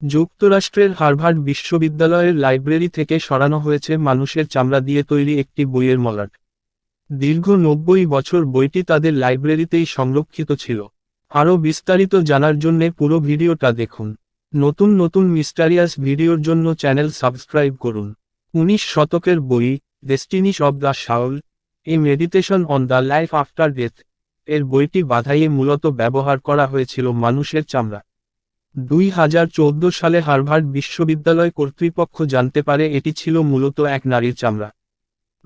যুক্তরাষ্ট্রের হার্ভার্ড বিশ্ববিদ্যালয়ের লাইব্রেরি থেকে সরানো হয়েছে মানুষের চামড়া দিয়ে তৈরি একটি বইয়ের মলাট। দীর্ঘ ৯০ বছর বইটি তাদের লাইব্রেরিতেই সংরক্ষিত ছিল। আরও বিস্তারিত জানার জন্য পুরো ভিডিওটা দেখুন। নতুন নতুন মিস্টারিয়াস ভিডিওর জন্য চ্যানেল সাবস্ক্রাইব করুন। ১৯ শতকের বই destinies of the soul, a meditation on the life after death এর বইটি বাঁধাইয়ে মূলত ব্যবহার করা হয়েছিল মানুষের চামড়া। ২০১৪ সালে হার্ভার্ড বিশ্ববিদ্যালয় কর্তৃপক্ষ জানতে পারে এটি ছিল মূলত এক নারীর চামড়া।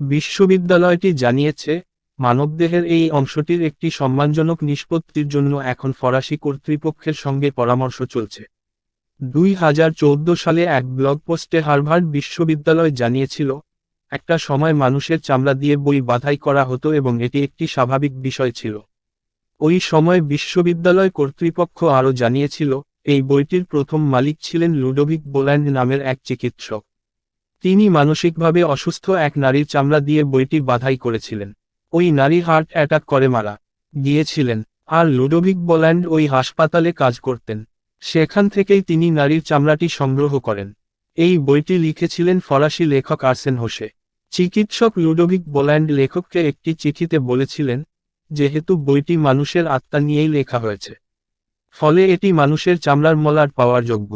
বিশ্ববিদ্যালয়টি জানিয়েছে, মানবদেহের এই অংশটির একটি সম্মানজনক নিষ্পত্তির জন্য এখন ফরাসি কর্তৃপক্ষের সঙ্গে পরামর্শ চলছে। ২০১৪ সালে এক ব্লগ পোস্টে হার্ভার্ড বিশ্ববিদ্যালয় জানিয়েছিল, একটা সময় মানুষের চামড়া দিয়ে বই বাঁধাই করা হতো এবং এটি একটি স্বাভাবিক বিষয় ছিল। ওই সময় বিশ্ববিদ্যালয় কর্তৃপক্ষ আরও জানিয়েছিল, এই বইটির প্রথম মালিক ছিলেন লুডোভিক বোল্যান্ড নামের এক চিকিৎসক। তিনি মানসিকভাবে অসুস্থ এক নারীর চামড়া দিয়ে বইটি বাঁধাই করেছিলেন। ওই নারী হার্ট অ্যাটাক করে মারা গিয়েছিলেন, আর লুডোভিক বোল্যান্ড ওই হাসপাতালে কাজ করতেন। সেখান থেকেই তিনি নারীর চামড়াটি সংগ্রহ করেন। এই বইটি লিখেছিলেন ফরাসি লেখক আর্সেন হোসে। চিকিৎসক লুডোভিক বোল্যান্ড লেখককে একটি চিঠিতে বলেছিলেন, যেহেতু বইটি মানুষের আত্মা নিয়েই লেখা হয়েছে, ফলে এটি মানুষের চামড়ার মলাট পাওয়ার যোগ্য।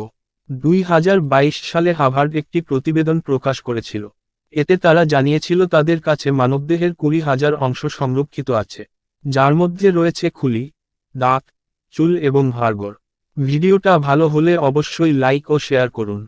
২০২২ সালে হার্ভার্ড একটি প্রতিবেদন প্রকাশ করেছিল। এতে তারা জানিয়েছিল তাদের কাছে মানবদেহের ২০,০০০ অংশ সংরক্ষিত আছে, যার মধ্যে রয়েছে খুলি, দাঁত, চুল এবং হাড়গোড়। ভিডিওটা ভালো হলে অবশ্যই লাইক ও শেয়ার করুন।